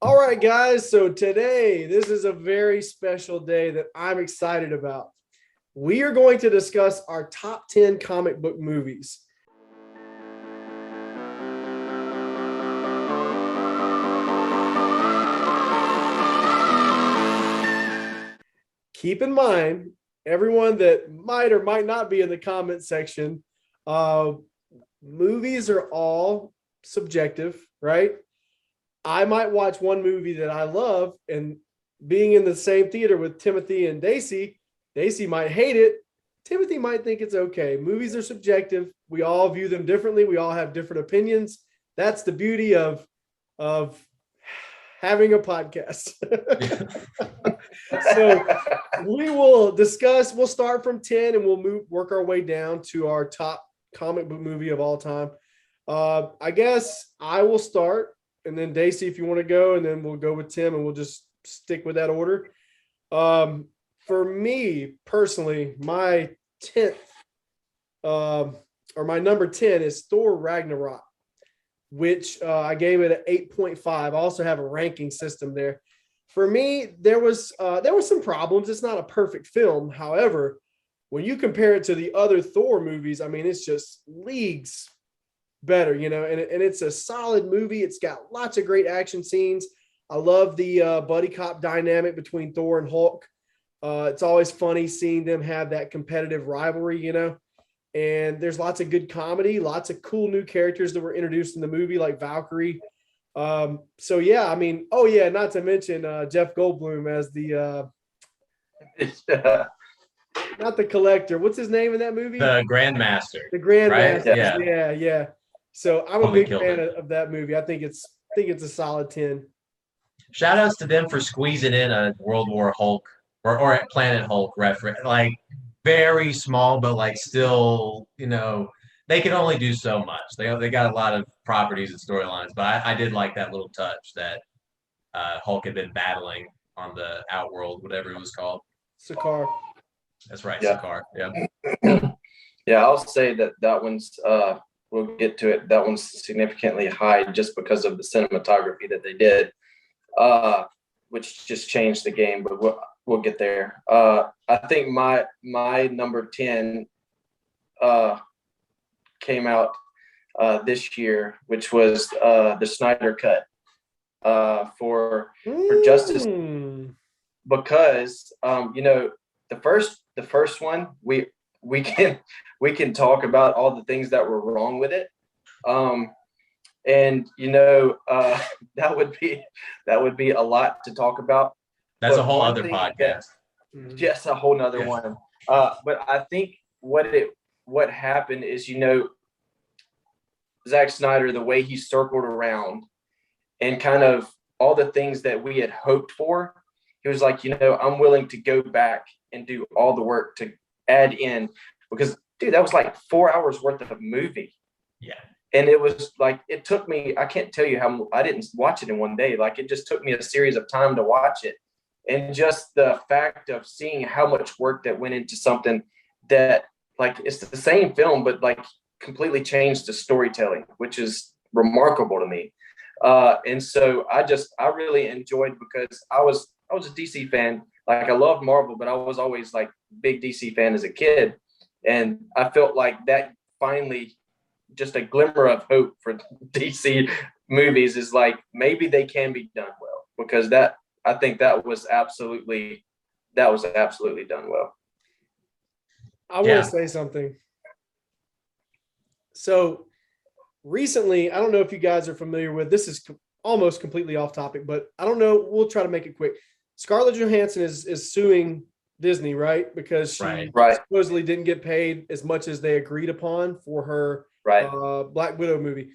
All right, guys. So today, this is a very special day that I'm excited about. We are going to discuss our top 10 comic book movies. Keep in mind, everyone that might or might not be in the comment section, uh, movies are all subjective, right? I might watch one movie that I love, and being in the same theater with Timothy and Dayce might hate it. Timothy might think it's okay. Movies are subjective. We all view them differently. We all have different opinions. That's the beauty of having a podcast. So we will discuss. We'll start from 10 and we'll work our way down to our top comic book movie of all time. I guess I will start, and then Dayce, if you want to go, and then we'll go with Tim, and we'll just stick with that order. For me personally, my 10th, or my number 10 is Thor Ragnarok, which I gave it an 8.5. I also have a ranking system there. For me, there was some problems. It's not a perfect film. However, when you compare it to the other Thor movies, I mean, it's just leagues better, and it's a solid movie. It's got lots of great action scenes. I love the buddy cop dynamic between Thor and Hulk. It's always funny seeing them have that competitive rivalry, and there's lots of good comedy, lots of cool new characters that were introduced in the movie, like Valkyrie. So yeah, I mean, oh yeah, not to mention Jeff Goldblum as the not the collector. What's his name in that movie? The Grandmaster. The Grandmaster. Right? Yeah. So I'm a Totally big fan of that movie. I think it's a solid 10. Shout outs to them for squeezing in a World War Hulk or a Planet Hulk reference. Like very small, but like still, they can only do so much. They got a lot of properties and storylines, but I did like that little touch that Hulk had been battling on the Outworld, whatever it was called. Sakaar. That's right, Yeah. Sakaar. Yeah. Yeah, I'll say that one's we'll get to it. That one's significantly high just because of the cinematography that they did, which just changed the game. But we'll get there. I think my number 10 came out this year, which was the Snyder Cut for Justice, because the first one we can talk about all the things that were wrong with it, and that would be a lot to talk about. That's a whole other podcast. Just a whole nother one. But I think what happened is, Zack Snyder, the way he circled around and kind of all the things that we had hoped for, he was like, I'm willing to go back and do all the work to add in, because dude, that was like 4 hours worth of a movie. Yeah. And it was like, it took me, I can't tell you how, I didn't watch it in one day. Like, it just took me a series of time to watch it. And just the fact of seeing how much work that went into something that, like, it's the same film, but like completely changed the storytelling, which is remarkable to me. And so I really enjoyed, because I was a DC fan. Like, I loved Marvel, but I was always like big DC fan as a kid. And I felt like that finally, just a glimmer of hope for DC movies is like, maybe they can be done well, because I think that was absolutely done well. I want to say something. So recently, I don't know if you guys are familiar with, this is almost completely off topic, but I don't know. We'll try to make it quick. Scarlett Johansson is suing Disney, right? Because she supposedly didn't get paid as much as they agreed upon for her Black Widow movie.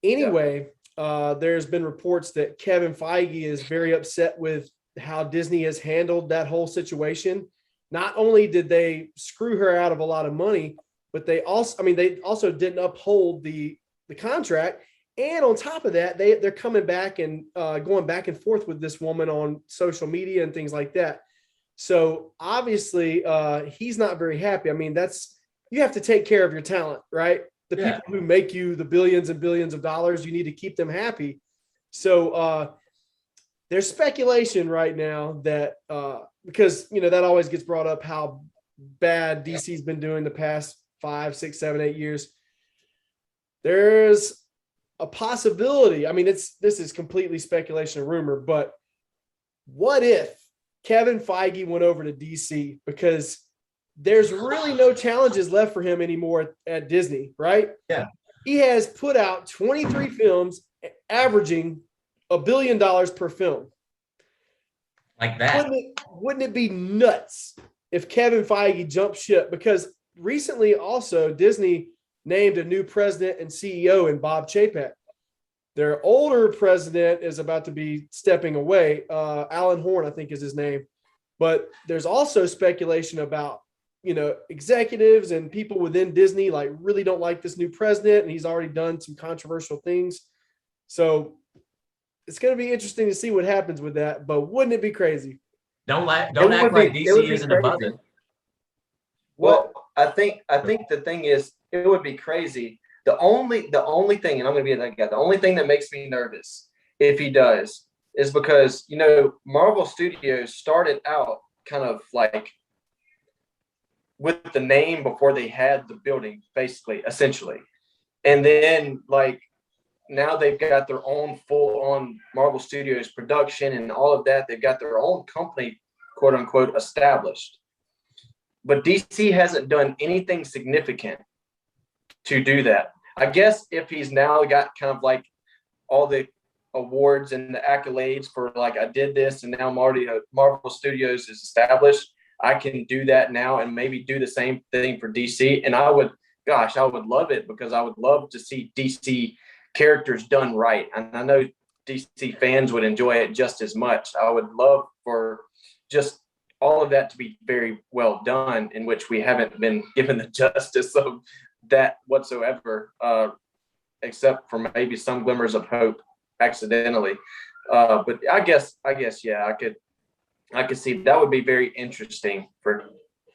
Anyway, there's been reports that Kevin Feige is very upset with how Disney has handled that whole situation. Not only did they screw her out of a lot of money, but they also didn't uphold the contract. And on top of that, they're coming back and going back and forth with this woman on social media and things like that. So obviously, he's not very happy. I mean, you have to take care of your talent, right? The people who make you the billions and billions of dollars, you need to keep them happy. So there's speculation right now that because that always gets brought up how bad DC's been doing the past 5, 6, 7, 8 years. There's a possibility. I mean, this is completely speculation and rumor, but what if Kevin Feige went over to DC, because there's really no challenges left for him anymore at Disney, right? Yeah. He has put out 23 films averaging $1 billion per film. Like that. Wouldn't it be nuts if Kevin Feige jumped ship? Because recently also Disney named a new president and CEO in Bob Chapek. Their older president is about to be stepping away. Alan Horn, I think is his name. But there's also speculation about, executives and people within Disney like really don't like this new president, and he's already done some controversial things. So it's going to be interesting to see what happens with that. But wouldn't it be crazy? Don't act like DC isn't above it. Well, I think the thing is, it would be crazy. The only thing, and I'm going to be that guy, the only thing that makes me nervous if he does is because, Marvel Studios started out kind of like with the name before they had the building, basically, essentially. And then like now they've got their own full-on Marvel Studios production and all of that. They've got their own company, quote unquote, established. But DC hasn't done anything significant to do that. I guess if he's now got kind of like all the awards and the accolades for like, I did this and now Marvel Studios is established, I can do that now and maybe do the same thing for DC. And I would love it, because I would love to see DC characters done right. And I know DC fans would enjoy it just as much. I would love for just all of that to be very well done, in which we haven't been given the justice of that whatsoever, except for maybe some glimmers of hope accidentally. But I guess, yeah, I could see that would be very interesting, for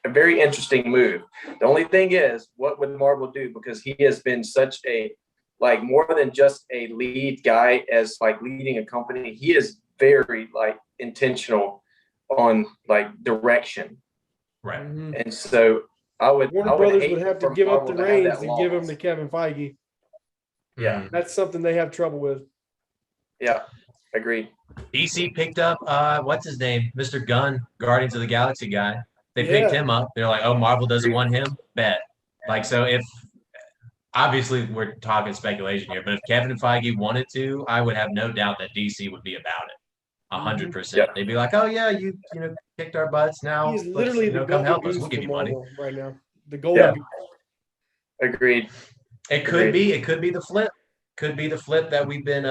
a very interesting move. The only thing is, what would Marvel do? Because he has been such a, like, more than just a lead guy as like leading a company, he is very like intentional on like direction. Right. Mm-hmm. And so Warner Brothers would have to give up the reins and give them loss. to Kevin Feige. Yeah. That's something they have trouble with. Yeah, agreed. DC picked up what's his name, Mr. Gunn, Guardians of the Galaxy guy. They picked him up. They're like, oh, Marvel doesn't want him. Bet. Like, so if obviously we're talking speculation here, but if Kevin Feige wanted to, I would have no doubt that DC would be about it. 100%. They'd be like, oh yeah, you kicked our butts. Now he's literally the come help us. goose We'll give for you money Marvel right now. The golden goose. Agreed. It could be the flip. Could be the flip that we've been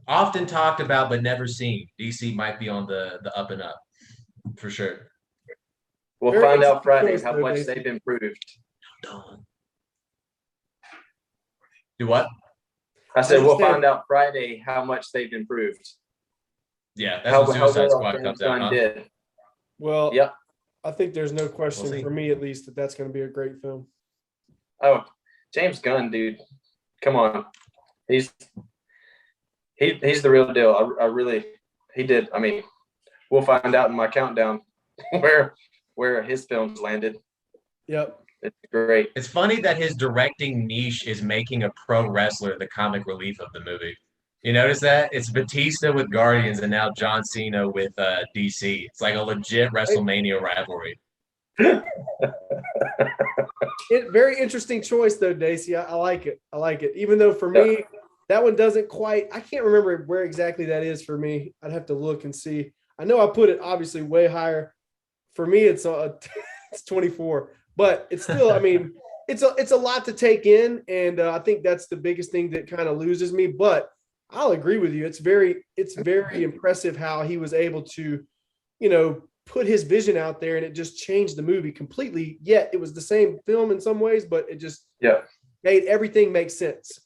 often talked about but never seen. DC might be on the up and up for sure. We'll find out Friday how much they've improved. Do what? I said we'll find out Friday how much they've improved. Yeah, that's what Suicide Squad comes out. Did. Well, yep. I think there's no question for me, at least, that that's going to be a great film. Oh, James Gunn, dude, come on, he's the real deal. He did. I mean, we'll find out in my countdown where his films landed. Yep. It's great. It's funny that his directing niche is making a pro wrestler the comic relief of the movie. You notice that? It's Batista with Guardians and now John Cena with DC. It's like a legit WrestleMania rivalry. Very interesting choice, though, Dayce. I like it. I like it. Even though for me, that one doesn't quite – I can't remember where exactly that is for me. I'd have to look and see. I know I put it obviously way higher. For me, it's 24. But it's still, I mean, it's a lot to take in, and I think that's the biggest thing that kind of loses me. But I'll agree with you. It's very impressive how he was able to, put his vision out there, and it just changed the movie completely. Yet it was the same film in some ways, but it just made everything make sense.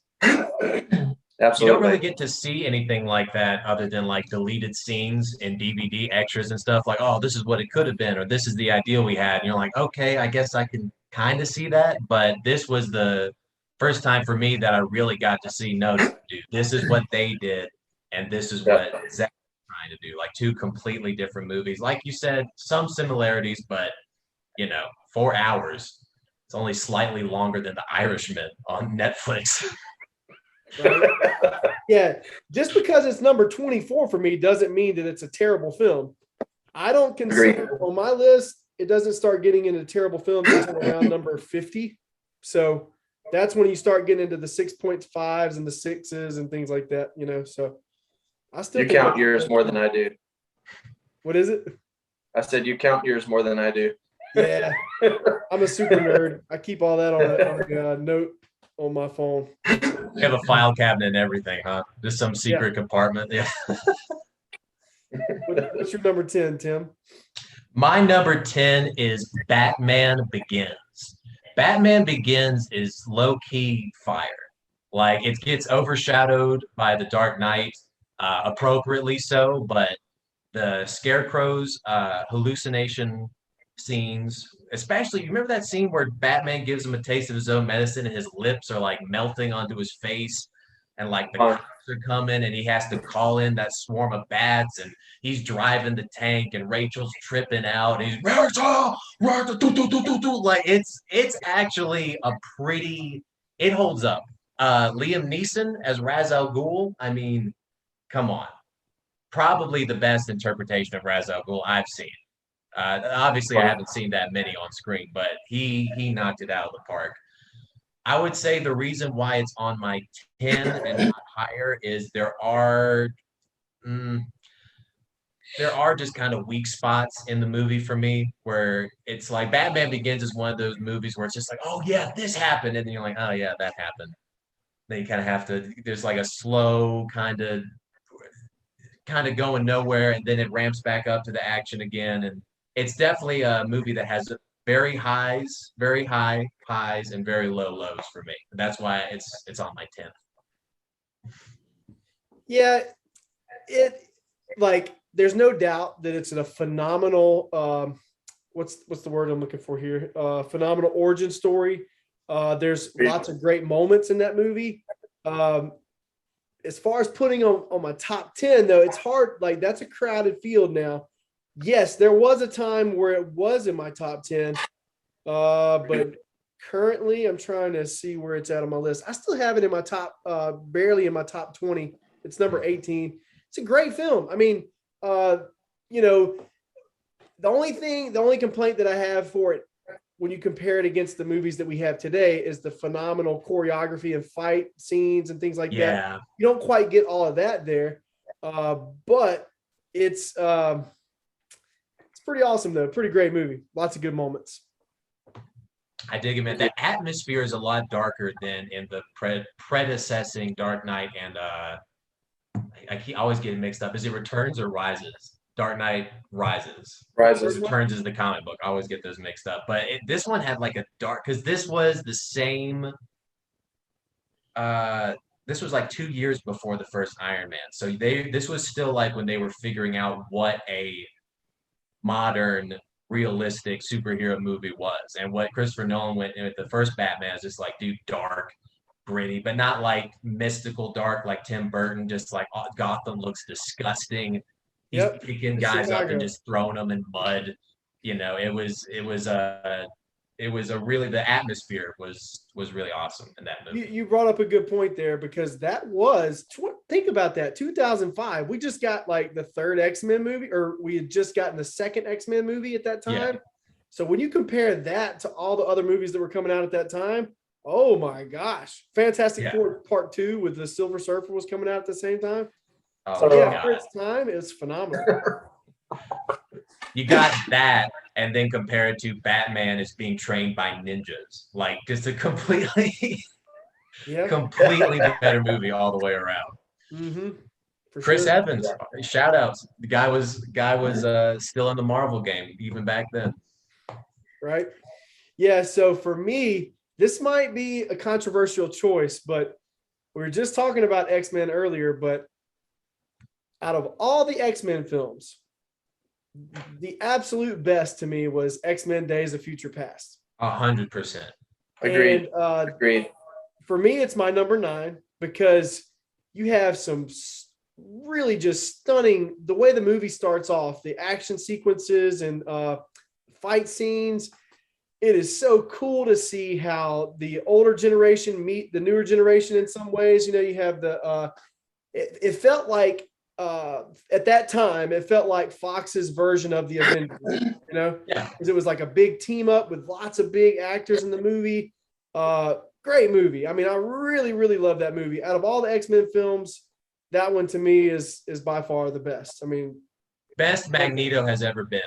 Absolutely. You don't really get to see anything like that other than like deleted scenes and DVD extras and stuff like, oh, this is what it could have been, or this is the ideal we had. And you're like, okay, I guess I can kind of see that. But this was the first time for me that I really got to see, no, dude, this is what they did. And this is what Zach is trying to do, like two completely different movies. Like you said, some similarities, but 4 hours. It's only slightly longer than The Irishman on Netflix. Right? Yeah. Just because it's number 24 for me doesn't mean that it's a terrible film. I don't consider on my list, it doesn't start getting into terrible films until around number 50. So that's when you start getting into the 6.5s and the 6s and things like that, So I still you count yours more than I do. What is it? I said you count yours more than I do. Yeah, I'm a super nerd. I keep all that on a note on my phone. You have a file cabinet and everything, huh? Just some secret compartment. Yeah. What's your number 10, Tim? My number 10 is Batman Begins. Batman Begins is low-key fire. Like, it gets overshadowed by The Dark Knight, appropriately so, but the Scarecrow's hallucination scenes, especially, you remember that scene where Batman gives him a taste of his own medicine and his lips are like melting onto his face and like the cops are coming and he has to call in that swarm of bats and he's driving the tank and Rachel's tripping out and he's like it's actually a pretty, it holds up. Liam Neeson as Ra's al Ghul, I mean, come on, probably the best interpretation of Ra's al Ghul I've seen. Obviously, I haven't seen that many on screen, but he knocked it out of the park. I would say the reason why it's on my 10 and not higher is there are just kind of weak spots in the movie for me where it's like Batman Begins is one of those movies where it's just like, oh yeah, this happened, and then you're like, oh yeah, that happened. Then you kind of have to, there's like a slow kind of going nowhere, and then it ramps back up to the action again, and it's definitely a movie that has very high highs, and very low lows for me. That's why it's on my 10th. Yeah, there's no doubt that it's a phenomenal what's the word I'm looking for here? Phenomenal origin story. There's lots of great moments in that movie. As far as putting on my top 10 though, it's hard. Like, that's a crowded field now. Yes, there was a time where it was in my top 10, but currently I'm trying to see where it's at on my list. I still have it in my top, barely in my top 20. It's number 18. It's a great film. I mean, the only complaint that I have for it when you compare it against the movies that we have today is the phenomenal choreography and fight scenes and things like that. You don't quite get all of that there, but it's pretty awesome though. Pretty great movie. Lots of good moments. I dig it, man. The atmosphere is a lot darker than in the predecessing Dark Knight, and I always get it mixed up. Is it Returns or Rises? Dark Knight Rises. Returns is the comic book. I always get those mixed up. But this one had like a dark, because this was the same. This was like 2 years before the first Iron Man. So this was still like when they were figuring out what a modern realistic superhero movie was, and what Christopher Nolan went in with the first Batman is just like, dude, dark, gritty, but not like mystical dark like Tim Burton, just like Gotham looks disgusting. He's picking guys up and just throwing them in mud. It was a really, the atmosphere was really awesome in that movie. You brought up a good point there, because that was, think about that, 2005. We just got like the third X-Men movie, or we had just gotten the second X-Men movie at that time. Yeah. So when you compare that to all the other movies that were coming out at that time, oh my gosh. Fantastic Four Part 2 with the Silver Surfer was coming out at the same time. Oh, so for its time, it's phenomenal. You got that, and then compare it to Batman as being trained by ninjas. Like, just a completely better movie all the way around. Mm-hmm. Chris Evans, shout outs. The guy was still in the Marvel game even back then. Right. Yeah. So for me, this might be a controversial choice, but we were just talking about X-Men earlier, but out of all the X-Men films, the absolute best to me was X-Men Days of Future Past. 100%. Agreed. Agreed. For me, it's my number 9, because you have some really just stunning. The way the movie starts off, the action sequences and fight scenes. It is so cool to see how the older generation meet the newer generation in some ways. You know, you have the it felt like at that time, it felt like Fox's version of the Avengers, you know, because it was like a big team up with lots of big actors in the movie. Great movie. I mean, I really, really love that movie. Out of all the X-Men films, that one to me is by far the best. I mean, best Magneto has ever been,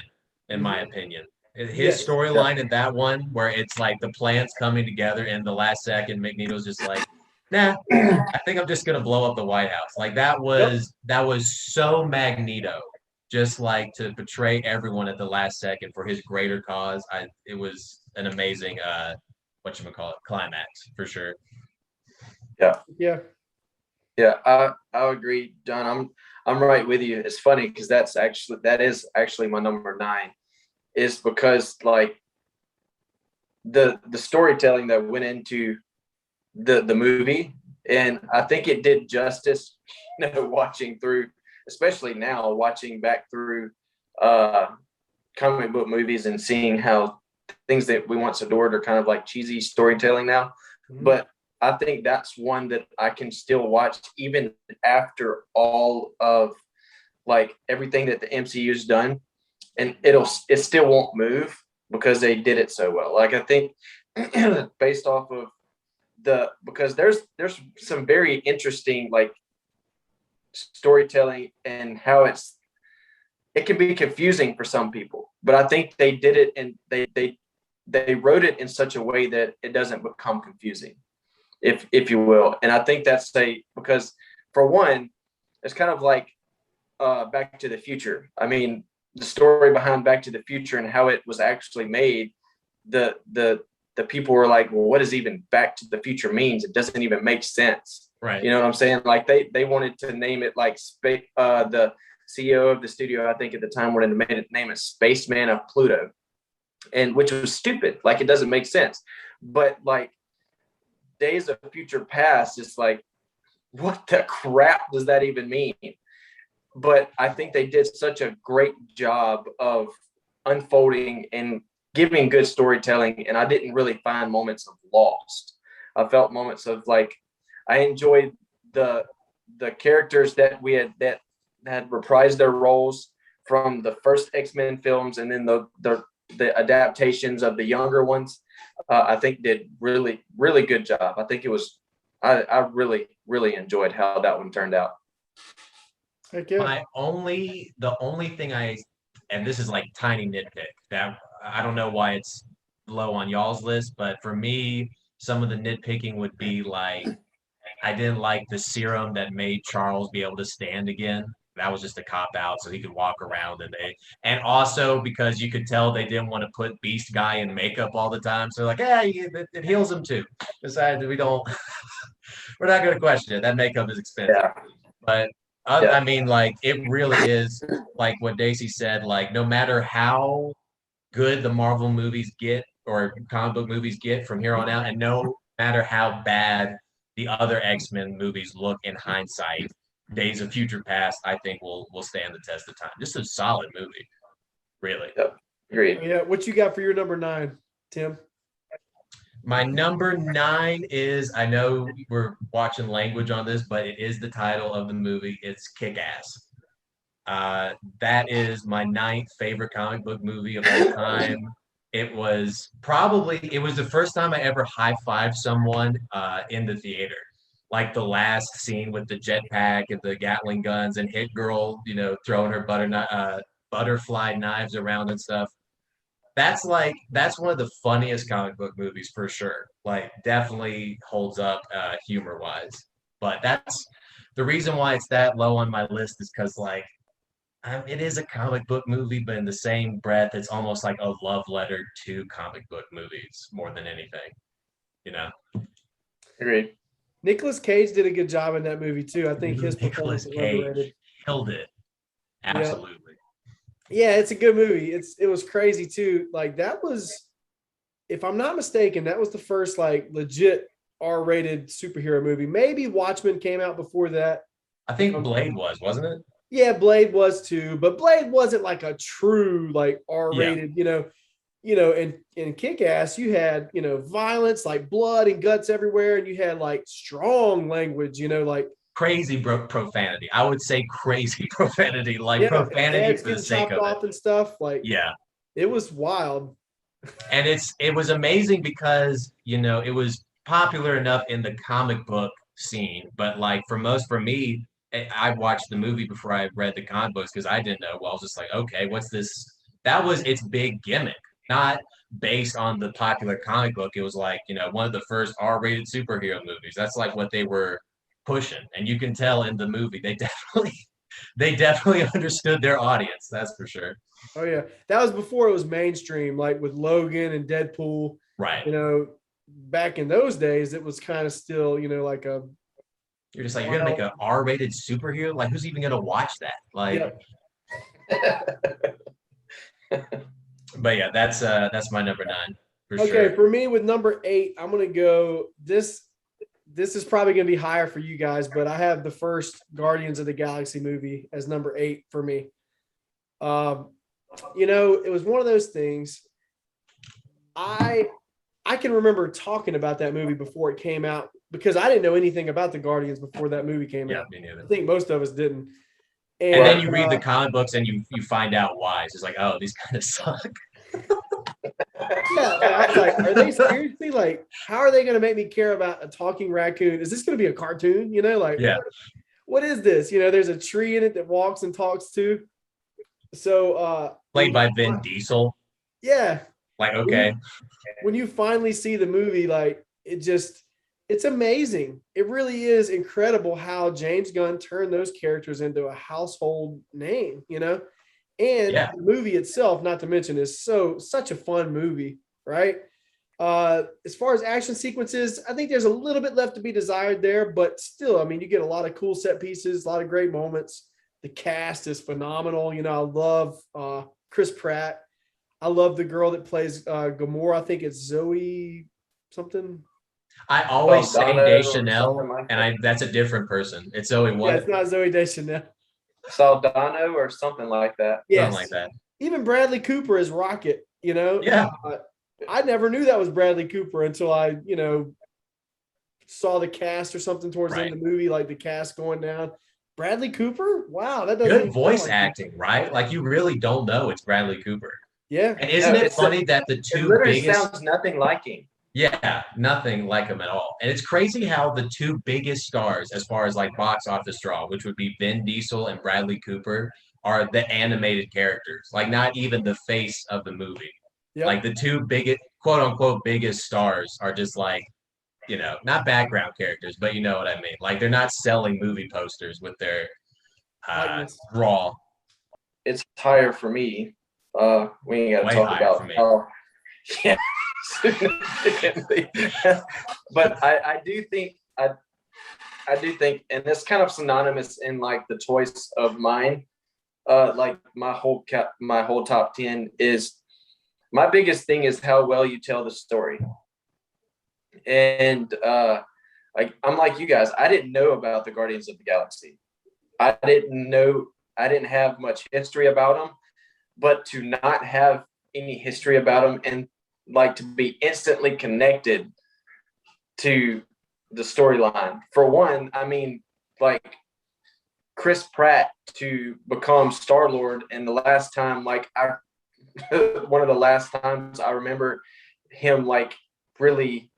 in my opinion. His yes. storyline in that one, where it's like the plans coming together in the last second, Magneto's just like, nah, I think I'm just gonna blow up the White House. Like that was so Magneto, just like to betray everyone at the last second for his greater cause. It was an amazing climax for sure. Yeah. I agree, John. I'm right with you. It's funny because that is actually my number 9, is because like the storytelling that went into the movie, and I think it did justice, watching through, especially now watching back through comic book movies and seeing how things that we once adored are kind of like cheesy storytelling now. But I think that's one that I can still watch even after all of like everything that the MCU's done, and it still won't move because they did it so well. Like I think based off of because there's some very interesting like storytelling and how it can be confusing for some people, but I think they did it and they wrote it in such a way that it doesn't become confusing, if you will. And I think that's because for one, it's kind of like Back to the Future. I mean, the story behind Back to the Future and how it was actually made, the people were like, well, what does even Back to the Future means? It doesn't even make sense. Right. You know what I'm saying? Like they wanted to name it like the CEO of the studio, I think at the time, wanted to name it Spaceman of Pluto, and which was stupid. Like it doesn't make sense. But like Days of Future Past, it's like, what the crap does that even mean? But I think they did such a great job of unfolding and giving good storytelling, and I didn't really find moments of lost. I felt moments of like, I enjoyed the characters that had reprised their roles from the first X-Men films, and then the adaptations of the younger ones. I think did really, really good job. I think it was, I really, really enjoyed how that one turned out. The only thing and this is like tiny nitpick that I don't know why it's low on y'all's list, but for me, some of the nitpicking would be like, I didn't like the serum that made Charles be able to stand again. That was just a cop out so he could walk around, and also because you could tell they didn't want to put Beast Guy in makeup all the time. So like, it heals him too. Besides, we're not going to question it. That makeup is expensive. Yeah. But I mean, like, it really is like what Dayce said, like, no matter how good the Marvel movies get or comic book movies get from here on out, and no matter how bad the other X-Men movies look in hindsight, Days of Future Past, I think will stand the test of time. Just a solid movie, really. Yep. Agreed. Yeah, what you got for your number 9, Tim? My number 9 is, I know we're watching language on this, but it is the title of the movie. It's Kick-Ass. That is my 9th favorite comic book movie of all time. It was the first time I ever high-fived someone in the theater. Like the last scene with the jetpack and the Gatling guns and Hit Girl, throwing her butterfly knives around and stuff. That's one of the funniest comic book movies for sure. Like definitely holds up humor wise. But that's the reason why it's that low on my list, is because like it is a comic book movie, but in the same breath, it's almost like a love letter to comic book movies more than anything. Agreed. Nicolas Cage did a good job in that movie too. I think his performance was underrated. Killed it. Absolutely. Yeah, it's a good movie. It was crazy too. Like that was, if I'm not mistaken, that was the first like legit R-rated superhero movie. Maybe Watchmen came out before that. I think Blade wasn't it? Yeah, Blade was too, but Blade wasn't like a true like R-rated, in Kick-Ass, you had, violence, like blood and guts everywhere, and you had like strong language, like Crazy profanity. I would say crazy profanity, like profanity heads for the getting sake chopped of it. off and stuff. Like, Yeah. it was wild. And it was amazing because, it was popular enough in the comic book scene, but like for me, I watched the movie before I read the comic books because I didn't know. Well, I was just like, okay, what's this? That was its big gimmick, not based on the popular comic book. It was like, one of the first R-rated superhero movies. That's like what they were pushing. And you can tell in the movie, they definitely understood their audience. That's for sure. Oh yeah, that was before it was mainstream, like with Logan and Deadpool. Right. Back in those days, it was kind of still, like a. You're just like, you're gonna make an R-rated superhero? Like, who's even gonna watch that? Like, but yeah, that's my number 9 for sure. Okay, for me with number 8, I'm gonna go. This is probably gonna be higher for you guys, but I have the first Guardians of the Galaxy movie as number 8 for me. It was one of those things. I can remember talking about that movie before it came out because I didn't know anything about the Guardians before that movie came out. Me neither. I think most of us didn't. And then you read the comic books and you find out why. It's just like, oh, these kind of suck. Yeah, I was like, are they seriously like? How are they going to make me care about a talking raccoon? Is this going to be a cartoon? What is this? There's a tree in it that walks and talks too. So played by Vin Diesel. Yeah. Like, okay. When you finally see the movie, like it's amazing. It really is incredible how James Gunn turned those characters into a household name, And the movie itself, not to mention, is such a fun movie, right? As far as action sequences, I think there's a little bit left to be desired there, but still, I mean, you get a lot of cool set pieces, a lot of great moments. The cast is phenomenal. I love Chris Pratt. I love the girl that plays Gamora. I think it's Zoe something. I always say Deschanel, and that's a different person. It's Zoe what? Yeah, it's not Zoe Deschanel. Saldana or something like that. Yes. Something like that. Even Bradley Cooper is Rocket, Yeah. I never knew that was Bradley Cooper until I, saw the cast or something towards the end of the movie, like the cast going down. Bradley Cooper? Wow, that doesn't good voice acting, right? Like you really don't know it's Bradley Cooper. Yeah. And isn't it funny that the two biggest sounds nothing like him. Yeah, nothing like him at all. And it's crazy how the two biggest stars, as far as like box office draw, which would be Vin Diesel and Bradley Cooper, are the animated characters. Like not even the face of the movie. Yep. Like the two biggest, quote unquote, biggest stars are just like, not background characters, but you know what I mean. Like they're not selling movie posters with their raw. It's higher for me. We ain't got to talk about how. Yeah. Significantly. But I do think, and it's kind of synonymous in like the choice of mine. Like my whole top 10 is my biggest thing is how well you tell the story. And like I'm like you guys, I didn't know about the Guardians of the Galaxy. I didn't have much history about them, but to not have any history about them and like to be instantly connected to the storyline. For one, I mean, like Chris Pratt to become Star-Lord, and the last time, like one of the last times I remember him like really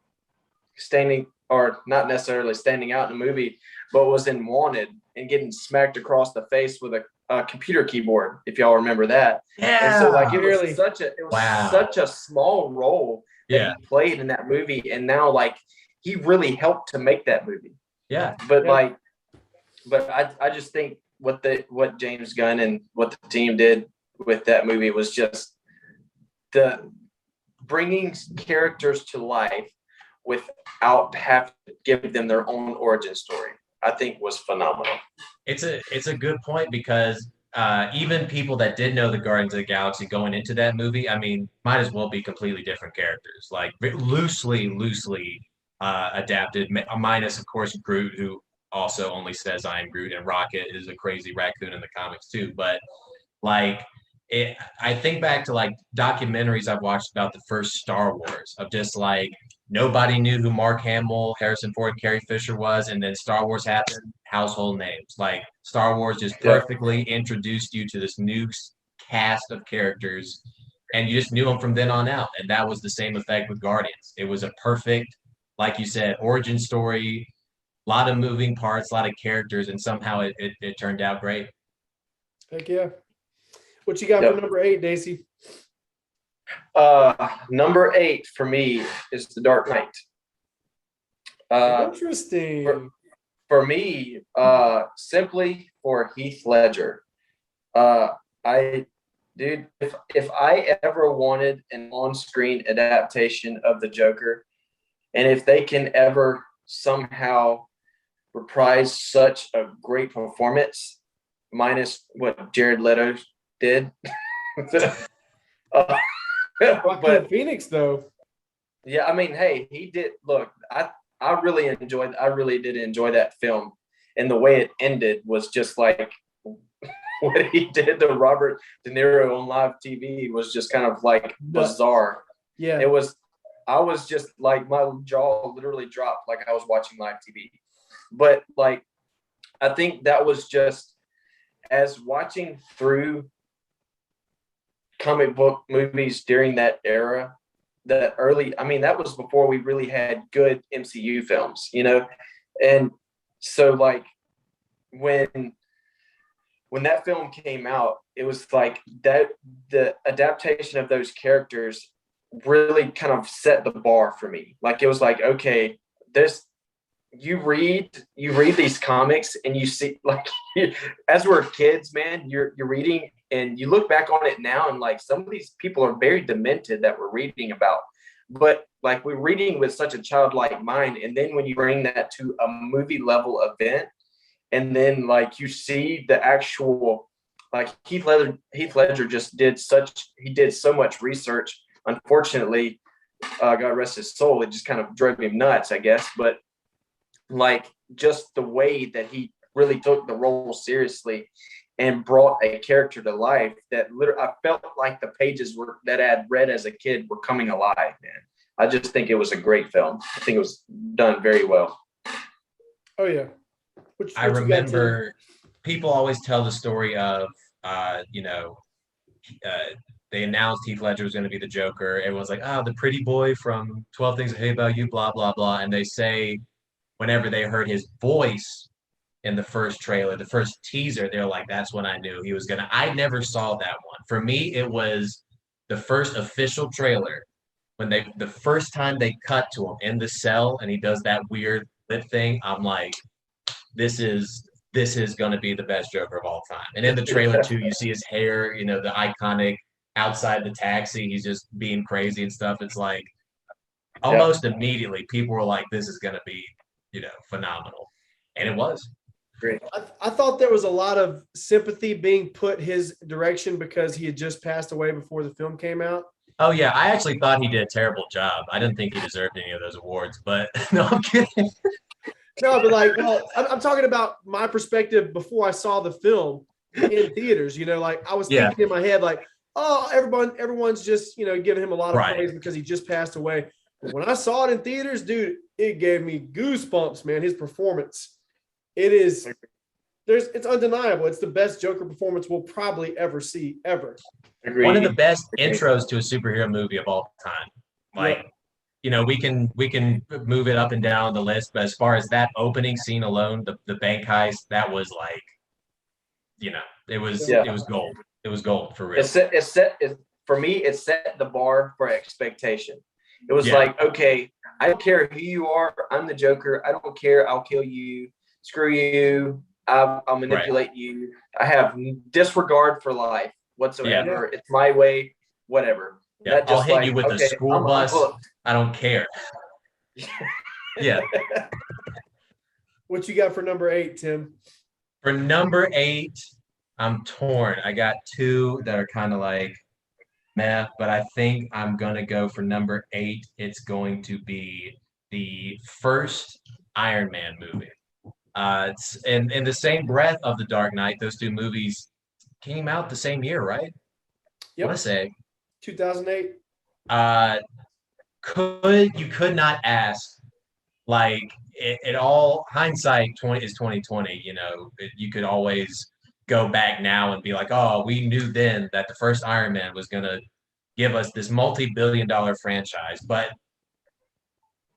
standing, or not necessarily standing out in the movie, but was in Wanted and getting smacked across the face with a computer keyboard, if y'all remember that. Yeah. And so like it was such a small role that he played in that movie, and now like he really helped to make that movie. Yeah. But I just think what James Gunn and what the team did with that movie was just the bringing characters to life without having to give them their own origin story. I think was phenomenal. It's a good point because even people that did know the Guardians of the Galaxy going into that movie, I mean, might as well be completely different characters, like loosely adapted, minus of course Groot, who also only says I'm Groot, and Rocket is a crazy raccoon in the comics too. But like I think back to like documentaries I've watched about the first Star Wars of just like nobody knew who Mark Hamill, Harrison Ford, and Carrie Fisher was, and then Star Wars happened, household names. Like Star Wars just perfectly introduced you to this new cast of characters, and you just knew them from then on out. And that was the same effect with Guardians. It was a perfect, like you said, origin story, a lot of moving parts, a lot of characters, and somehow it turned out great. Heck yeah. What you got for number 8, Dayce? Number 8 for me is The Dark Knight. Interesting. For me, simply for Heath Ledger. If I ever wanted an on-screen adaptation of the Joker, and if they can ever somehow reprise such a great performance, minus what Jared Leto did. But Phoenix, though. Yeah, I mean, hey, he did. Look, I really did enjoy that film, and the way it ended was just like what he did to Robert De Niro on live TV was just kind of like bizarre. Yeah, it was. I was just like, my jaw literally dropped like I was watching live TV. But like, I think that was just as watching through comic book movies during that era, that early, I mean, that was before we really had good MCU films, you know? And so like when that film came out, it was like that the adaptation of those characters really kind of set the bar for me. Like it was like, okay, you read these comics and you see, like, as we're kids, man, you're reading and you look back on it now and like some of these people are very demented that we're reading about, but like we're reading with such a childlike mind. And then when you bring that to a movie level event, and then like you see the actual, like Heath Ledger just did so much research. Unfortunately, God rest his soul, it just kind of drove him nuts, I guess. But like just the way that he really took the role seriously and brought a character to life that literally, I felt like the pages that I had read as a kid were coming alive, man. I just think it was a great film. I think it was done very well. Oh yeah. I remember people always tell the story of, they announced Heath Ledger was going to be the Joker. Everyone's like, the pretty boy from 12 Things I Hate About You, blah, blah, blah. And they say whenever they heard his voice in the first trailer, the first teaser, they're like, that's when I knew he was going to. I never saw that one. For me, it was the first official trailer when the first time they cut to him in the cell and he does that weird lip thing. I'm like, this is going to be the best Joker of all time. And in the trailer too, you see his hair, the iconic outside the taxi, he's just being crazy and stuff. It's like almost immediately people were like, this is going to be, phenomenal. And it was. Great. I thought there was a lot of sympathy being put his direction because he had just passed away before the film came out. Oh, yeah. I actually thought he did a terrible job. I didn't think he deserved any of those awards, but no, I'm kidding. No, but like, well, I'm talking about my perspective before I saw the film in theaters. Like I was thinking in my head, like, oh, everyone's just giving him a lot of praise because he just passed away. But when I saw it in theaters, dude, it gave me goosebumps, man. His performance, it's undeniable. It's the best Joker performance we'll probably ever see, ever. Agreed. One of the best intros to a superhero movie of all time. Like. Yeah. We can move it up and down the list, but as far as that opening scene alone, the bank heist, that was like, it was gold. It was gold for real. For me, it set the bar for expectation. It was like, okay, I don't care who you are. I'm the Joker. I don't care. I'll kill you. Screw you. I'll manipulate you. I have disregard for life whatsoever. It's my way, whatever. Yeah, I'll hit you with a school bus. I don't care. Yeah. What you got for number 8, Tim? For number 8, I'm torn. I got 2 that are kind of like, meh, but I think I'm going to go for number 8. It's going to be the first Iron Man movie. In the same breath of The Dark Knight, those two movies came out the same year, right? I want Yep. to say 2008. uh you could not ask like it all hindsight 20 is 2020, you could always go back now and be like, oh, we knew then that the first Iron Man was going to give us this multi-billion-dollar franchise. But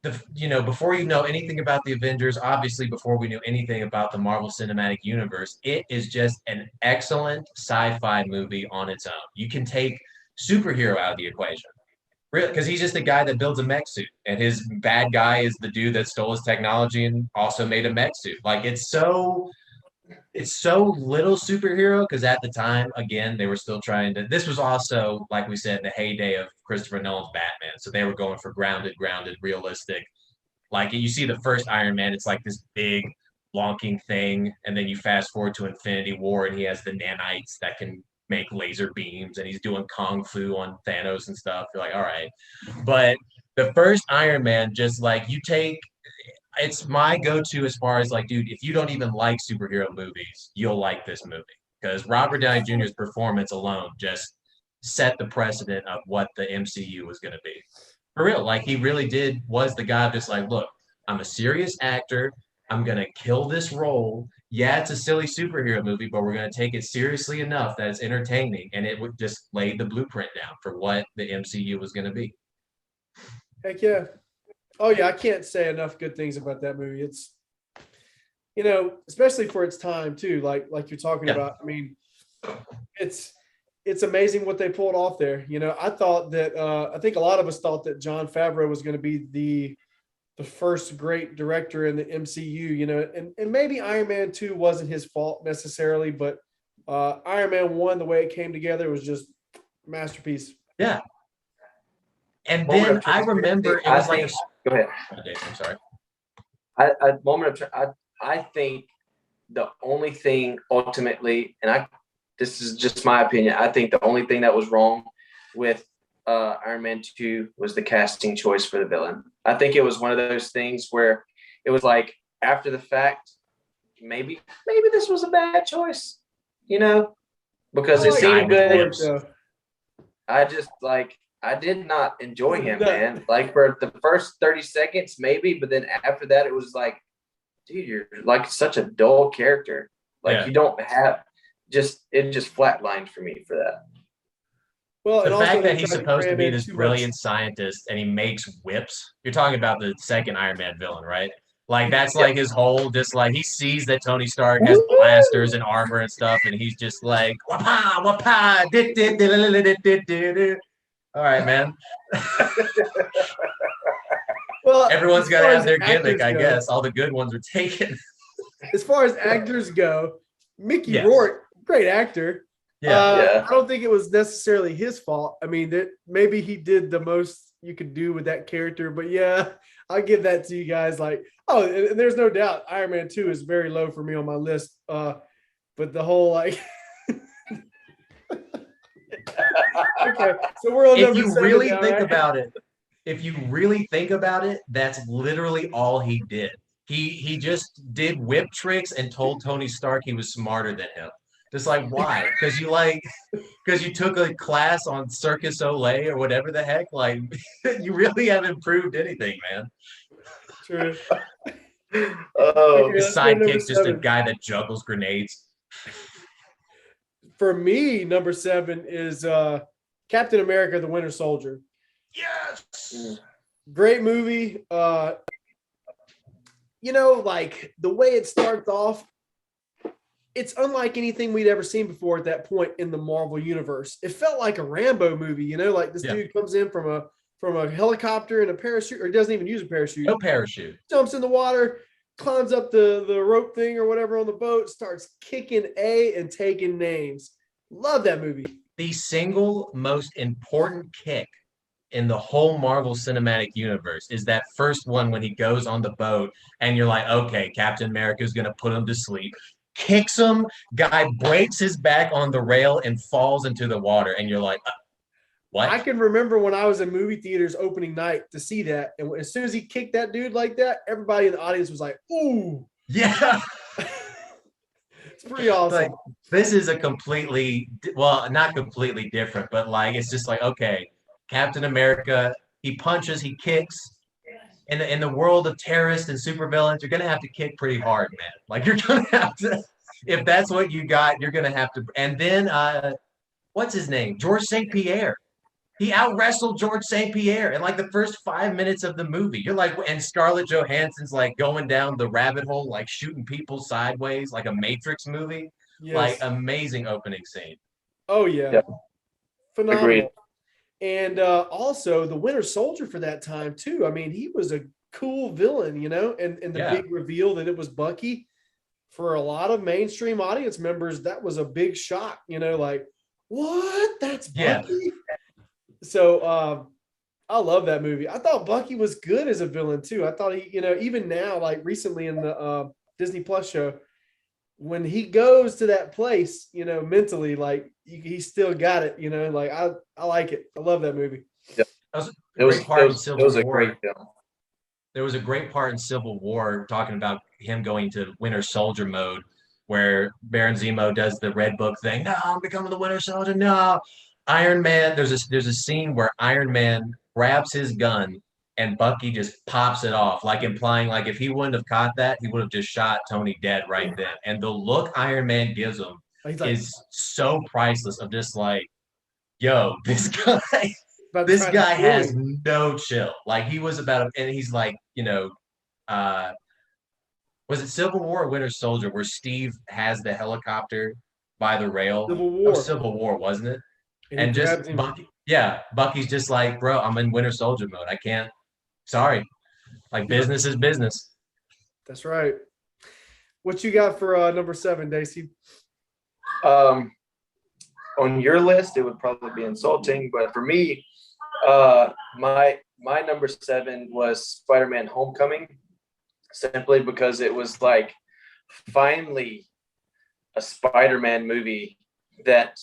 before you know anything about the Avengers, obviously before we knew anything about the Marvel Cinematic Universe, it is just an excellent sci-fi movie on its own. You can take superhero out of the equation. Really, because he's just a guy that builds a mech suit, and his bad guy is the dude that stole his technology and also made a mech suit. Like it's so little superhero because at the time, again, they were still trying to. This was also, like we said, the heyday of Christopher Nolan's Batman, so they were going for grounded, realistic. Like you see the first Iron Man, it's like this big lonking thing, and then you fast forward to Infinity War, and he has the nanites that can make laser beams, and he's doing kung fu on Thanos and stuff. You're like, all right. But the first Iron Man, just like it's my go-to as far as like, dude, if you don't even like superhero movies, you'll like this movie. Because Robert Downey Jr.'s performance alone just set the precedent of what the MCU was going to be. For real, like he really was the guy just like, look, I'm a serious actor. I'm going to kill this role. Yeah, it's a silly superhero movie, but we're going to take it seriously enough that it's entertaining. And it would just lay the blueprint down for what the MCU was going to be. Heck yeah. Oh yeah, I can't say enough good things about that movie. It's, especially for its time too, like you're talking about. I mean, it's amazing what they pulled off there. I thought that I think a lot of us thought that Jon Favreau was going to be the first great director in the MCU, and maybe Iron Man 2 wasn't his fault necessarily, but Iron Man 1, the way it came together was just a masterpiece. Yeah. And then I remember it was like go ahead. I'm sorry. I think the only thing ultimately, and this is just my opinion, I think the only thing that was wrong with Iron Man 2 was the casting choice for the villain. I think it was one of those things where it was like after the fact, maybe this was a bad choice, because it seemed good. I did not enjoy him, man. Like for the first 30 seconds, maybe, but then after that, it was like, dude, you're like such a dull character. Like you don't have it just flatlined for me for that. Well, the fact that he's supposed to be this brilliant scientist and he makes whips. You're talking about the second Iron Man villain, right? Like that's like his whole just like he sees that Tony Stark has blasters and armor and stuff, and he's just like wapa wapa. All right, man. Well, everyone's got to have their gimmick, I guess. All the good ones are taken. As far as actors go, Mickey Rourke, great actor. I don't think it was necessarily his fault. I mean, maybe he did the most you could do with that character, but yeah, I'll give that to you guys. Like, and there's no doubt Iron Man 2 is very low for me on my list. But the whole like okay, so we're on if number you 7 really now, think right? about it, that's literally all he did. He just did whip tricks and told Tony Stark he was smarter than him. Just like, why? Because you took a class on Circus Olay or whatever the heck. Like, you really haven't proved anything, man. True. His sidekick's just a guy that juggles grenades. For me, number 7 is Captain America: The Winter Soldier. Yes. Great movie. Like the way it starts off, it's unlike anything we'd ever seen before at that point in the Marvel universe. It felt like a Rambo movie, like this dude comes in from a helicopter and a parachute, or he doesn't even use a parachute. No parachute. Jumps in the water, climbs up the rope thing or whatever on the boat, starts kicking and taking names. Love that movie. The single most important kick in the whole Marvel Cinematic Universe is that first one when he goes on the boat and you're like, okay, Captain America is going to put him to sleep. Kicks him, guy breaks his back on the rail and falls into the water. And you're like, what? I can remember when I was in movie theaters opening night to see that. And as soon as he kicked that dude like that, everybody in the audience was like, ooh. Yeah. It's pretty awesome. Like, this is a completely, well, not completely different, but like, it's just like, okay, Captain America, he punches, he kicks. In the world of terrorists and supervillains, you're gonna have to kick pretty hard, man. Like, you're gonna have to, if that's what you got, you're gonna have to. And then, what's his name? George St. Pierre. He out wrestled George St. Pierre in like the first 5 minutes of the movie. You're like, and Scarlett Johansson's like going down the rabbit hole, like shooting people sideways, like a Matrix movie. Like, Yes. amazing opening scene. Oh yeah. Yeah. Phenomenal. Agreed. And also the Winter Soldier for that time too. I mean, he was a cool villain, you know, and the Yeah. big reveal that it was Bucky for a lot of mainstream audience members, that was a big shock, you know, like, what? That's Yeah. Bucky? So I love that movie. I thought Bucky was good as a villain too. I thought he, you know, even now, like recently in the Disney Plus show, when he goes to that place, you know, mentally, like he still got it, you know, like I like it. I love that movie. Yeah. That was It a was, great part it in was, it Civil was a War. great film. There was a great part in Civil War talking about him going to Winter Soldier mode, where Baron Zemo does the Red Book thing. No, I'm becoming the Winter Soldier. No, Iron Man. There's a scene where Iron Man grabs his gun and Bucky just pops it off, like implying like if he wouldn't have caught that, he would have just shot Tony dead right then. And the look Iron Man gives him He's like, is so priceless. Of just like, yo, this guy. about This trying to guy kill has him. no chill. Like, he was about, and he's like, uh, was it Civil War or Winter Soldier where Steve has the helicopter by the rail? Civil Oh, War. Civil War, wasn't it? And he And just grabs him. Bucky, yeah, Bucky's just like, bro, I'm in Winter Soldier mode. I can't. Sorry, like business is business. That's right. What you got for number 7, Dayce? On your list, it would probably be insulting, but for me, my number 7 was Spider-Man: Homecoming, simply because it was like finally a Spider-Man movie that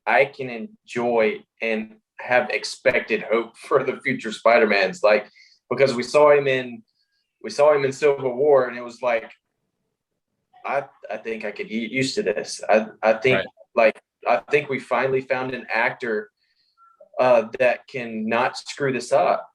I can enjoy and have expected hope for the future Spider-Mans. Like, because we saw him in Civil War, and it was like, I think I could get used to this. I think Right. like I think we finally found an actor that can not screw this up,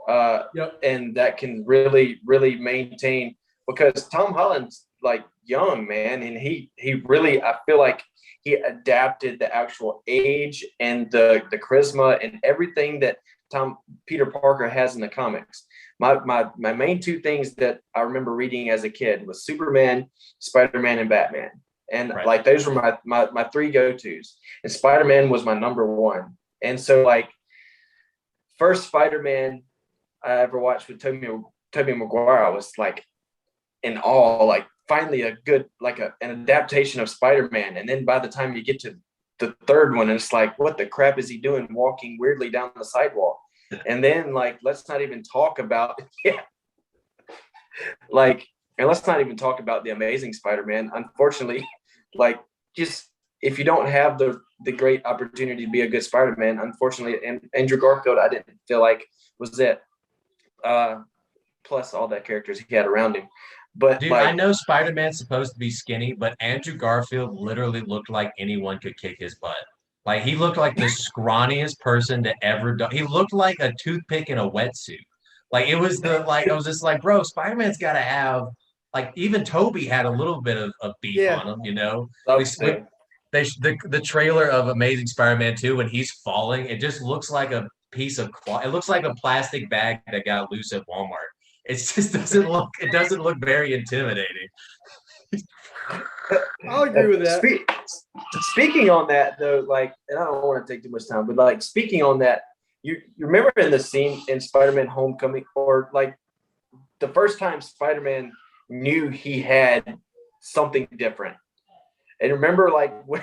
Yep. and that can really, really maintain. Because Tom Holland's like young, man, and he really, I feel like he adapted the actual age and the charisma and everything that Peter Parker has in the comics. My main 2 things that I remember reading as a kid was Superman, Spider-Man, and Batman. And Right. like those were my 3 go-tos. And Spider-Man was my number 1. And so like first Spider-Man I ever watched with Tobey Maguire, I was like in awe, like finally a good, like an adaptation of Spider-Man. And then by the time you get to the third one, it's like, what the crap is he doing walking weirdly down the sidewalk? And then like, let's not even talk about, like, and let's not even talk about the Amazing Spider-Man. Unfortunately, like, just if you don't have the great opportunity to be a good Spider-Man, unfortunately, and Andrew Garfield, I didn't feel like was it. Plus all that characters he had around him. But Dude, like, I know Spider-Man's supposed to be skinny, but Andrew Garfield literally looked like anyone could kick his butt. Like, he looked like the scrawniest person to ever do. He looked like a toothpick in a wetsuit. Like, it was I was just like, bro, Spider-Man's got to have, like, even Toby had a little bit of beef Yeah. on him, you know? okay. The trailer of Amazing Spider-Man 2, when he's falling, it just looks like a piece of cloth. It looks like a plastic bag that got loose at Walmart. It just doesn't look very intimidating. I'll agree with that. Speaking on that though, like, and I don't want to take too much time, but like speaking on that, you remember in the scene in Spider-Man: Homecoming, or like the first time Spider-Man knew he had something different, and remember like when,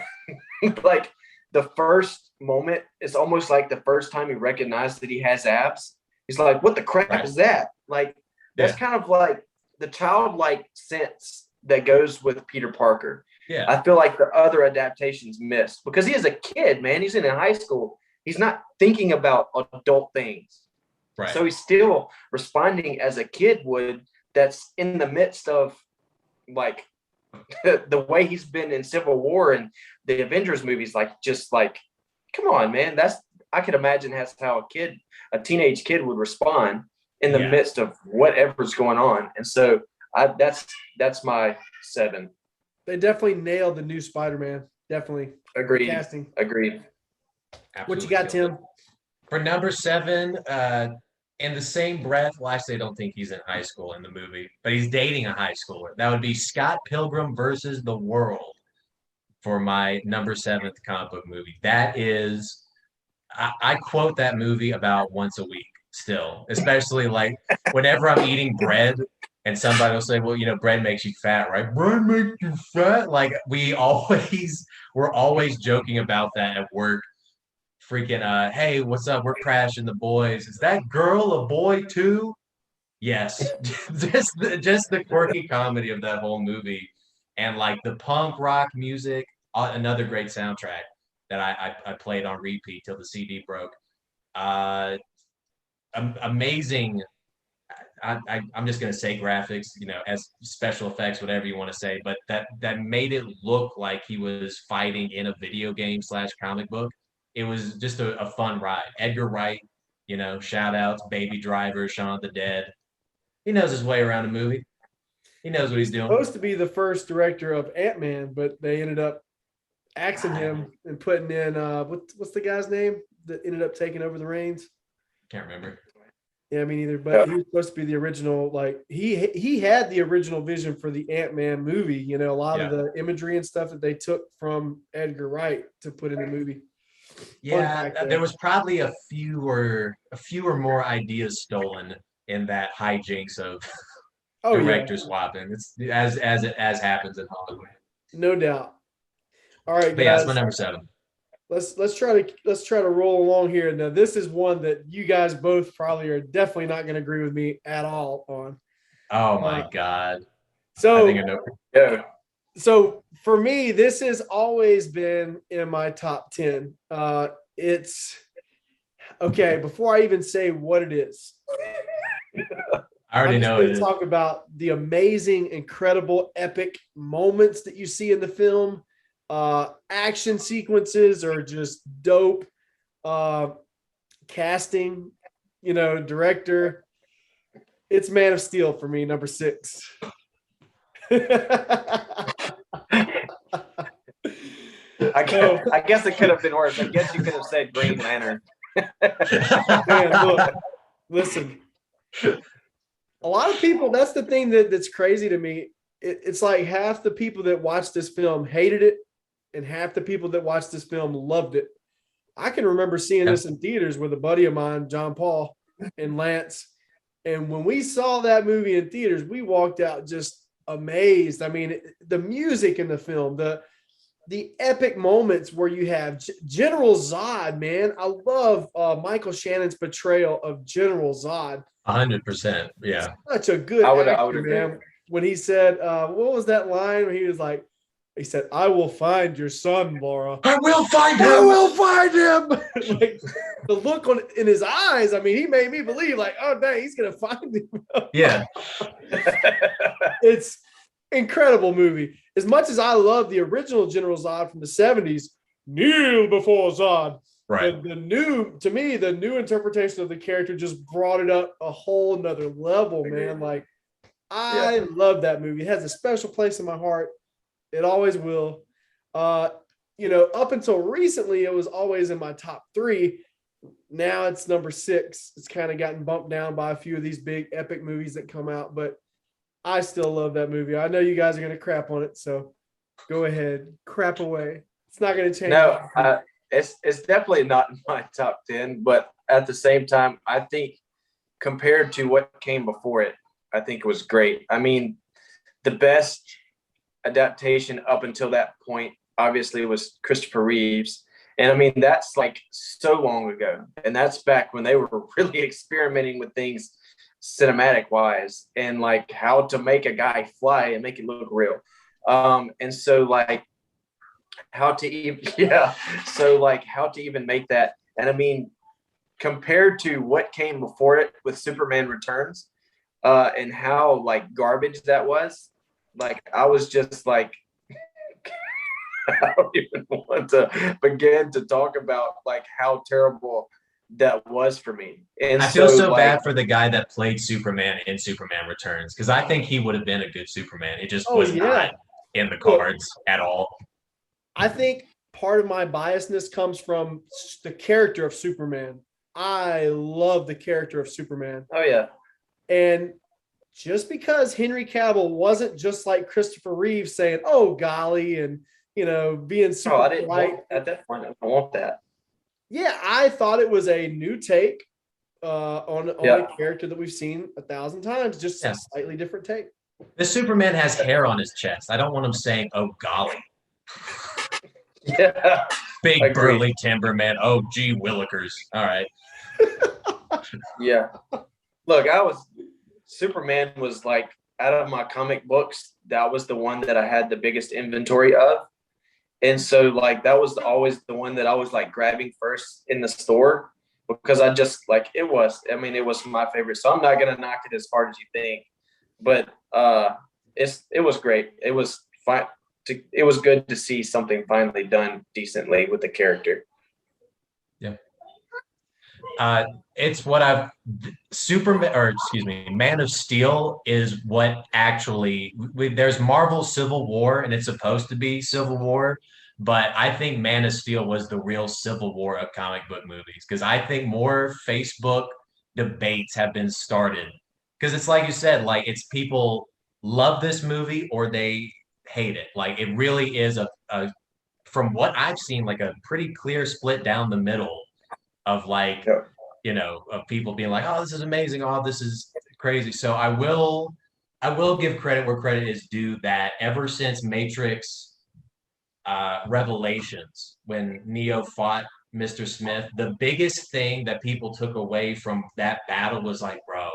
like the first moment, it's almost like the first time he recognized that he has abs. He's like, "What the crap Right. is that?" Like, that's kind of like the childlike sense that goes with Peter Parker. Yeah. I feel like the other adaptations missed, because he is a kid, man. He's in high school. He's not thinking about adult things. Right. So he's still responding as a kid would, that's in the midst of like the way he's been in Civil War and the Avengers movies, like just like, come on, man. I could imagine that's how a teenage kid would respond in the midst of whatever's going on. And so that's my 7. They definitely nailed the new Spider-Man. Definitely. Agreed. Casting. Agreed. Absolutely. What you got, Tim? For number 7, in the same breath, well, actually, I don't think he's in high school in the movie, but he's dating a high schooler. That would be Scott Pilgrim versus the World for my number 7th comic book movie. That is, I quote that movie about once a week still, especially like whenever I'm eating bread and somebody will say, well, bread makes you fat, right? Bread makes you fat. Like we're always joking about that at work. Freaking, hey, what's up? We're crashing the boys. Is that girl a boy too? Yes. just the quirky comedy of that whole movie. And like the punk rock music, another great soundtrack that I played on repeat till the CD broke. Amazing. I'm just going to say graphics, as special effects, whatever you want to say, but that made it look like he was fighting in a video game / comic book. It was just a fun ride. Edgar Wright, shout outs, Baby Driver, Shaun of the Dead. He knows his way around a movie. He knows what he's doing. Supposed to be the first director of Ant-Man, but they ended up axing him and putting in what's the guy's name that ended up taking over the reins? Can't remember. Yeah, me neither. But he was supposed to be the original. Like he had the original vision for the Ant-Man movie. A lot of the imagery and stuff that they took from Edgar Wright to put in the movie. Yeah, there was probably a few or more ideas stolen in that hijinks of director swapping. It's as happens in Hollywood. No doubt. All right, guys. Yeah, that's my number 7. Let's try to roll along here. Now, this is one that you guys both probably are definitely not going to agree with me at all on. Oh my God! So I think I know. Yeah. So for me, this has always been in my top 10. It's okay. Before I even say what it is, I already know it. Talk about the amazing, incredible, epic moments that you see in the film. Action sequences are just dope. Casting, director. It's Man of Steel for me, number 6. I guess it could have been worse. I guess you could have said Green Lantern. Man, look, listen. A lot of people, that's the thing that's crazy to me. It's like half the people that watched this film hated it, and half the people that watched this film loved it. I can remember seeing this in theaters with a buddy of mine, John Paul and Lance. And when we saw that movie in theaters, we walked out just amazed. I mean, the music in the film, the epic moments where you have General Zod, man. I love Michael Shannon's portrayal of General Zod. 100%. Yeah. Such a good I would actor, man. When he said, what was that line where he was like, he said, "I will find your son, Laura. I will find him. I will find him." Like the look in his eyes. I mean, he made me believe, like, oh dang, he's gonna find him. Yeah. It's incredible movie. As much as I love the original General Zod from the 70s, kneel before Zod. Right. The new interpretation of the character just brought it up a whole nother level, man. Like, I love that movie. It has a special place in my heart. It always will. Up until recently, it was always in my top 3. Now it's number 6. It's kind of gotten bumped down by a few of these big epic movies that come out, but I still love that movie. I know you guys are going to crap on it, so go ahead, crap away. It's not going to change. No, it's definitely not in my top 10, but at the same time, I think compared to what came before it, I think it was great. I mean, the best adaptation up until that point obviously was Christopher Reeves, and I mean that's like so long ago, and that's back when they were really experimenting with things cinematic wise and like how to make a guy fly and make it look real, and so like how to even make that. And I mean, compared to what came before it with Superman Returns, and how like garbage that was, like I was just like, I don't even want to begin to talk about like how terrible that was for me. And I feel so like, bad for the guy that played Superman in Superman Returns, because I think he would have been a good Superman. It just was not in the cards at all. I think part of my biasness comes from the character of Superman. I love the character of Superman. Oh yeah. And just because Henry Cavill wasn't just like Christopher Reeve saying, "Oh golly," and being super polite at that point. I want that. Yeah, I thought it was a new take on a character that we've seen 1,000 times, just a slightly different take. The Superman has hair on his chest. I don't want him saying, "Oh golly." Yeah. Big burly timberman. Oh gee willikers. All right. Yeah. Look, Superman was like, out of my comic books, that was the one that I had the biggest inventory of. And so like that was always the one that I was like grabbing first in the store, because I just like it was my favorite. So I'm not gonna knock it as hard as you think. But it was great. It was fine. It was good to see something finally done decently with the character. Yeah. It's what Man of Steel is what actually, there's Marvel Civil War and it's supposed to be Civil War, but I think Man of Steel was the real Civil War of comic book movies, because I think more Facebook debates have been started, because it's like you said, like it's people love this movie or they hate it. Like it really is a from what I've seen, like a pretty clear split down the middle of like, of people being like, "Oh, this is amazing. Oh, this is crazy." So I will give credit where credit is due, that ever since Matrix Revelations, when Neo fought Mr. Smith, the biggest thing that people took away from that battle was like, bro,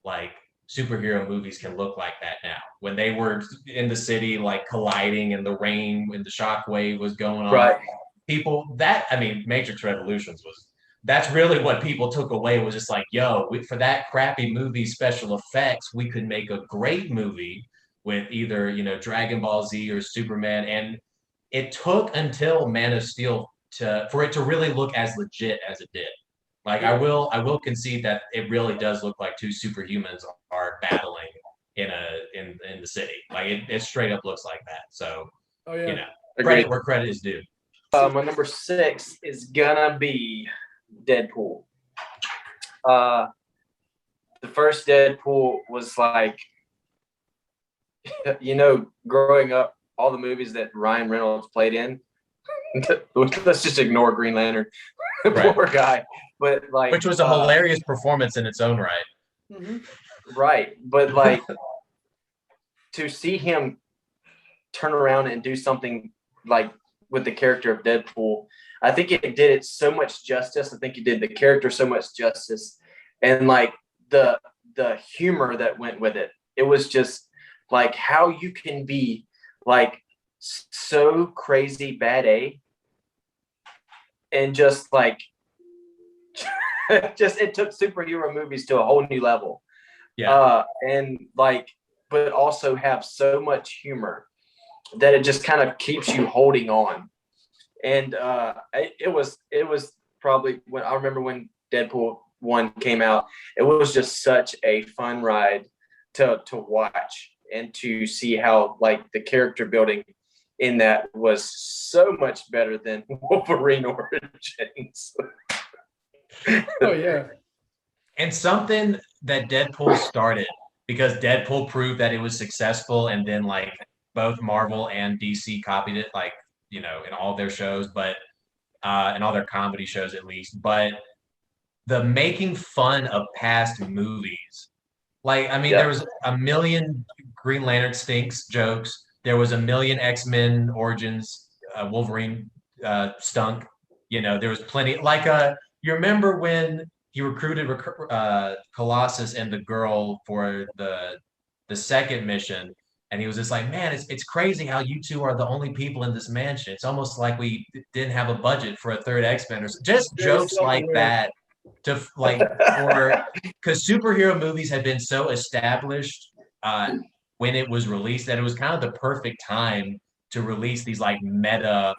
like superhero movies can look like that now. When they were in the city, like colliding in the rain, when the shockwave was going on, right? Matrix Revolutions that's really what people took away, was just like, yo, for that crappy movie special effects, we could make a great movie with either, Dragon Ball Z or Superman. And it took until Man of Steel for it to really look as legit as it did. Like I will concede that it really does look like two superhumans are battling in the city. Like it straight up looks like that. So credit where credit is due. My number 6 is gonna be Deadpool. The first Deadpool was like, growing up, all the movies that Ryan Reynolds played in. Let's just ignore Green Lantern. Poor guy. But like, which was a hilarious performance in its own right. Mm-hmm. Right. But like to see him turn around and do something like with the character of Deadpool, I think it did it so much justice. I think it did the character so much justice, and like the humor that went with it. It was just like how you can be like so crazy bad and just like it took superhero movies to a whole new level. And like, but also have so much humor that it just kind of keeps you holding on. And it was probably when I remember when Deadpool 1 came out, it was just such a fun ride to watch and to see how like the character building in that was so much better than Wolverine Origins. Oh yeah. And something that Deadpool started, because Deadpool proved that it was successful, and then like both Marvel and DC copied it, like, in all their shows, but in all their comedy shows at least. But the making fun of past movies, like, there was a million Green Lantern stinks jokes. There was a million X-Men Origins Wolverine stunk. There was plenty. Like, you remember when he recruited Colossus and the girl for the second mission, and he was just like, man, it's crazy how you two are the only people in this mansion. It's almost like we didn't have a budget for a third X-Men, or just jokes like that. Because superhero movies had been so established when it was released, that it was kind of the perfect time to release these like meta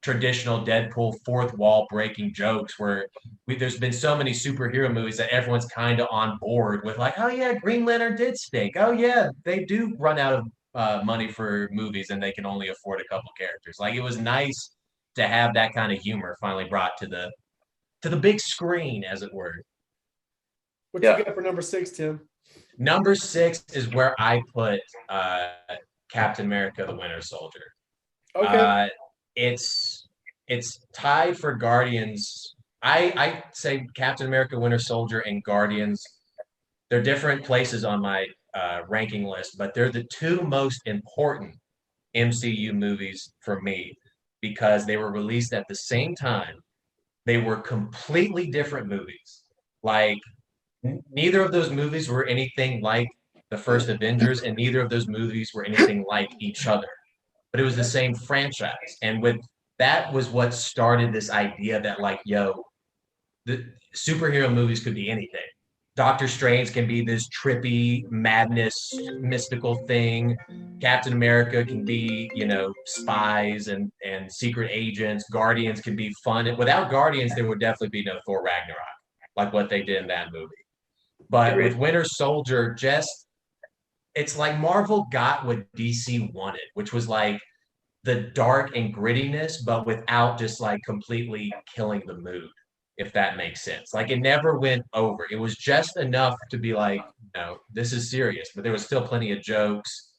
traditional Deadpool fourth wall breaking jokes where there's been so many superhero movies that everyone's kind of on board with, like, oh yeah, Green Lantern did stink. Oh yeah, they do run out of money for movies and they can only afford a couple characters. Like, it was nice to have that kind of humor finally brought to the big screen, as it were. What you got for number 6, Tim? Number 6 is where I put Captain America: The Winter Soldier. Okay. It's tied for Guardians. I say Captain America: Winter Soldier and Guardians. They're different places on my ranking list, but they're the two most important MCU movies for me because they were released at the same time. They were completely different movies. Like, neither of those movies were anything like the first Avengers, and neither of those movies were anything like each other. But it was the same franchise. And that was what started this idea that, like, yo, the superhero movies could be anything. Doctor Strange can be this trippy madness, mystical thing. Captain America can be, spies and secret agents. Guardians can be fun. Without Guardians, there would definitely be no Thor Ragnarok, like what they did in that movie. But with Winter Soldier, it's like Marvel got what DC wanted, which was like the dark and grittiness, but without just like completely killing the mood, if that makes sense. Like, it never went over. It was just enough to be like, no, this is serious, but there was still plenty of jokes,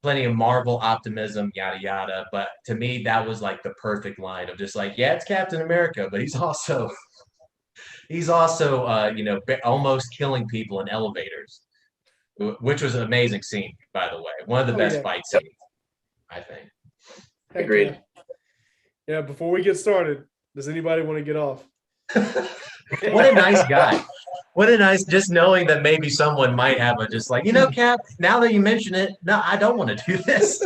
plenty of Marvel optimism, yada, yada. But to me, that was like the perfect line of just like, yeah, it's Captain America, but he's also almost killing people in elevators, which was an amazing scene, by the way. One of the best fight scenes, I think. Agreed. Yeah, before we get started, does anybody want to get off? What a nice guy. What a nice, just knowing that maybe someone might have a just like, Cap, now that you mention it, no, I don't want to do this.